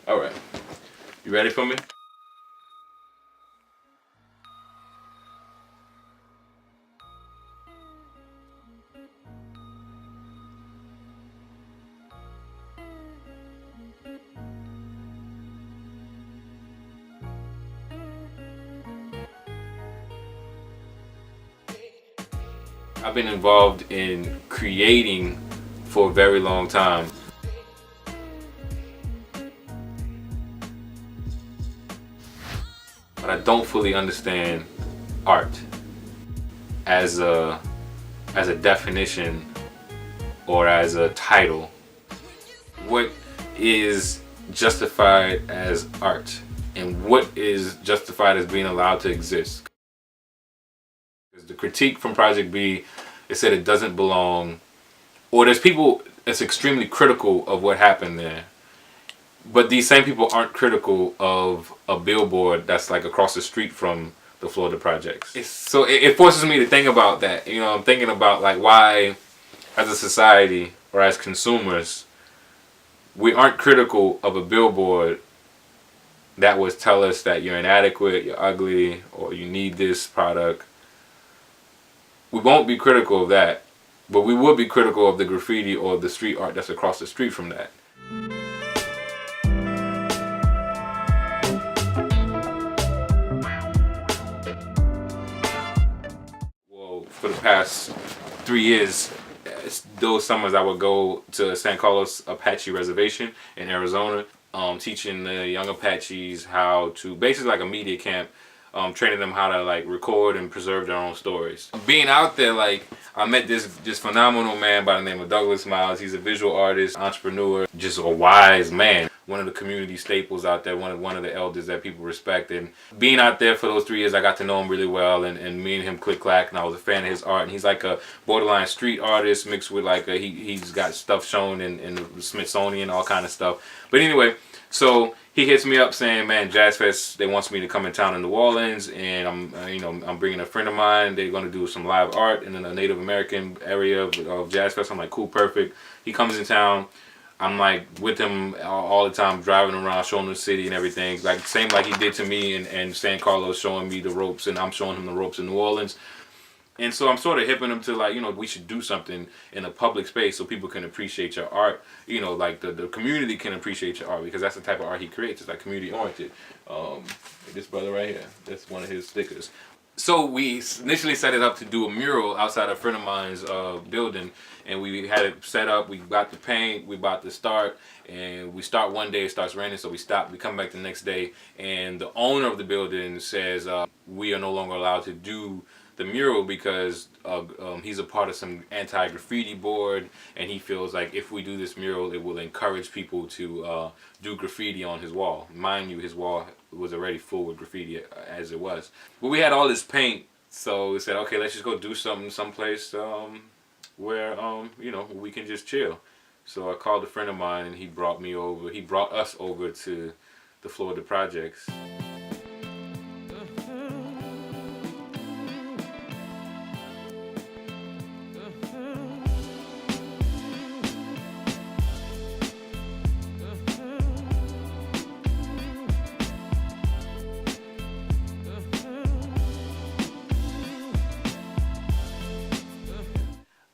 All right. You ready for me? I've been involved in creating for a very long time. But I don't fully understand art as a definition or as a title. What is justified as art and what is justified as being allowed to exist? The critique from Project B, it said it doesn't belong, or there's people that's extremely critical of what happened there. But these same people aren't critical of a billboard that's like across the street from the Florida projects. It forces me to think about that. You know, I'm thinking about like why, as a society or as consumers, we aren't critical of a billboard that would tell us that you're inadequate, you're ugly, or you need this product. We won't be critical of that, but we would be critical of the graffiti or the street art that's across the street from that. Well, for the past 3 years, those summers I would go to San Carlos Apache Reservation in Arizona, teaching the young Apaches how to, basically like a media camp, training them how to like record and preserve their own stories. Being out there, like I met this phenomenal man by the name of Douglas Miles. He's a visual artist, entrepreneur, just a wise man. One of the community staples out there, one of the elders that people respect. And being out there for those 3 years, I got to know him really well, and me and him click clack, and I was a fan of his art. And he's like a borderline street artist mixed with like he's got stuff shown in the Smithsonian, all kind of stuff. But anyway, so he hits me up saying, "Man, Jazz Fest, they wants me to come in town in New Orleans, and I'm bringing a friend of mine. They're going to do some live art in the Native American area of Jazz Fest." I'm like, "Cool, perfect." He comes in town. I'm like with him all the time, driving around, showing the city and everything. Like same like he did to me in San Carlos, showing me the ropes, and I'm showing him the ropes in New Orleans. And so I'm sort of hipping them to like, we should do something in a public space so people can appreciate your art. Like the community can appreciate your art, because that's the type of art he creates. It's like community oriented. This brother right here, that's one of his stickers. So we initially set it up to do a mural outside a friend of mine's building, and we had it set up. We got the paint, we bought the start, and we start one day, it starts raining, so we stop. We come back the next day, and the owner of the building says we are no longer allowed to do the mural because he's a part of some anti-graffiti board, and he feels like if we do this mural, it will encourage people to do graffiti on his wall. Mind you, his wall was already full with graffiti as it was. But we had all this paint, so we said, okay, let's just go do something someplace where we can just chill. So I called a friend of mine, and he brought us over to the Florida projects.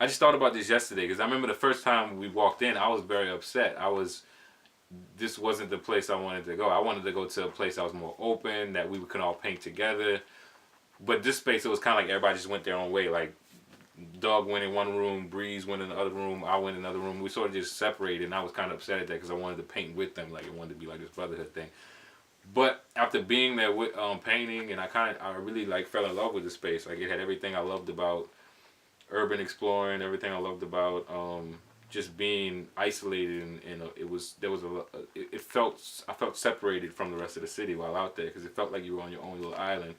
I just thought about this yesterday because I remember the first time we walked in, I was very upset. This wasn't the place I wanted to go. I wanted to go to a place that was more open, that we could all paint together. But this space, it was kind of like everybody just went their own way. Like Doug went in one room, Breeze went in the other room, I went in another room. We sort of just separated, and I was kind of upset at that because I wanted to paint with them. Like it wanted to be like this brotherhood thing. But after being there with painting, and I really like fell in love with the space. Like it had everything I loved about urban exploring, everything I loved about just being isolated, and I felt separated from the rest of the city while out there, because it felt like you were on your own little island.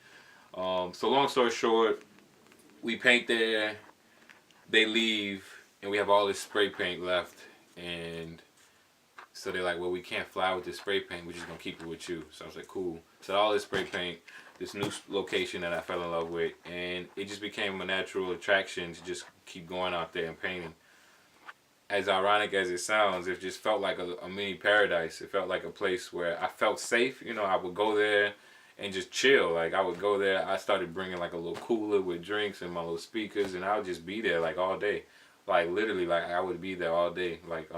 So long story short, we paint there, they leave, and we have all this spray paint left, and so they're like, well, we can't fly with this spray paint, we're just gonna keep it with you. So I was like, cool. So all this spray paint, this new location that I fell in love with, and it just became a natural attraction to just keep going out there and painting. as ironic as it sounds, it just felt like a mini paradise. It felt like a place where I felt safe. You know, I would go there and just chill. Like I would go there. I started bringing like a little cooler with drinks and my little speakers, and I would just be there like all day. Like literally, like I would be there all day, like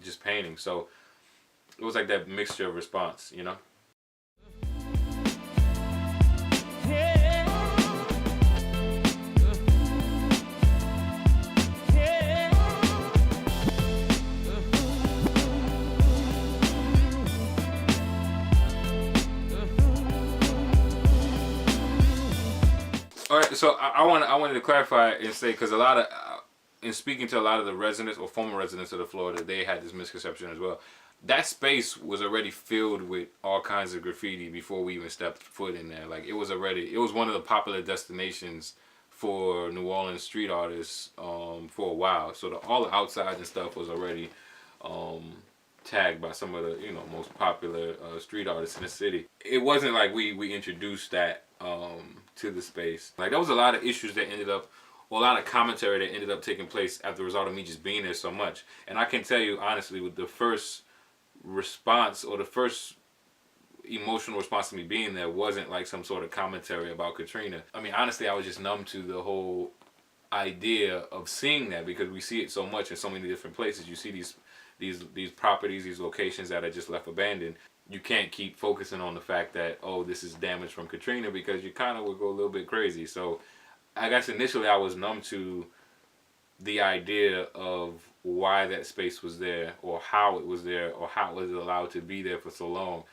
just painting. So it was like that mixture of response, you know. All right, so I wanted to clarify and say, because a lot of in speaking to a lot of the residents or former residents of the Florida, they had this misconception as well. That space was already filled with all kinds of graffiti before we even stepped foot in there. Like it was one of the popular destinations for New Orleans street artists for a while. So all the outside and stuff was already tagged by some of the most popular street artists in the city. It wasn't like we introduced that to the space. Like there was a lot of issues that ended up, well, a lot of commentary that ended up taking place as a result of me just being there so much. And I can tell you honestly, with the first response or the first emotional response to me being there wasn't like some sort of commentary about Katrina. I mean, honestly, I was just numb to the whole idea of seeing that, because we see it so much in so many different places. You see these properties, these locations that are just left abandoned. You can't keep focusing on the fact that, oh, this is damage from Katrina, because you kind of would go a little bit crazy. So I guess initially I was numb to the idea of why that space was there, or how it was there, or how it was allowed to be there for so long.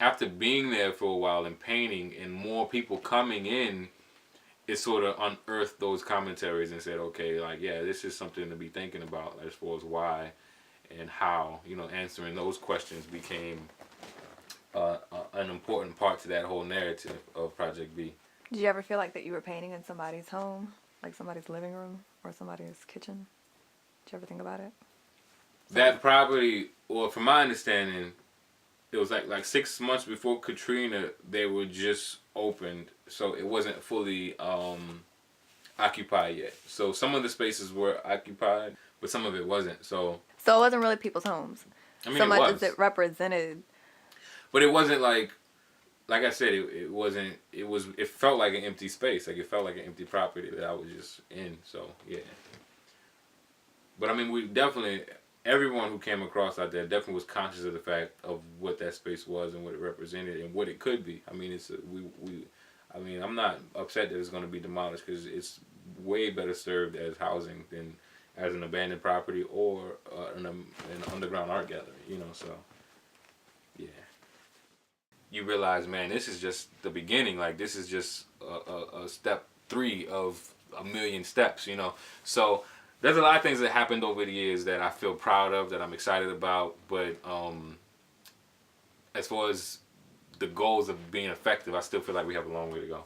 After being there for a while and painting and more people coming in, it sort of unearthed those commentaries and said, okay, like, yeah, this is something to be thinking about as far as why and how. Answering those questions became an important part to that whole narrative of Project B. Did you ever feel like that you were painting in somebody's home, like somebody's living room or somebody's kitchen? Did you ever think about it? That property, well, from my understanding, it was like 6 months before Katrina, they were just opened, so it wasn't fully occupied yet. So some of the spaces were occupied, but some of it wasn't. So it wasn't really people's homes. I mean, so it much was. as it represented. But it wasn't like I said, it wasn't. It felt like an empty space. Like it felt like an empty property that I was just in. So yeah. But I mean, we definitely, everyone who came across out there definitely was conscious of the fact of what that space was and what it represented and what it could be. I mean, I mean, I'm not upset that it's going to be demolished, because it's way better served as housing than as an abandoned property or an underground art gallery. So yeah. You realize, man, this is just the beginning. Like this is just a step 3 of a million steps. So there's a lot of things that happened over the years that I feel proud of, that I'm excited about. But as far as the goals of being effective, I still feel like we have a long way to go.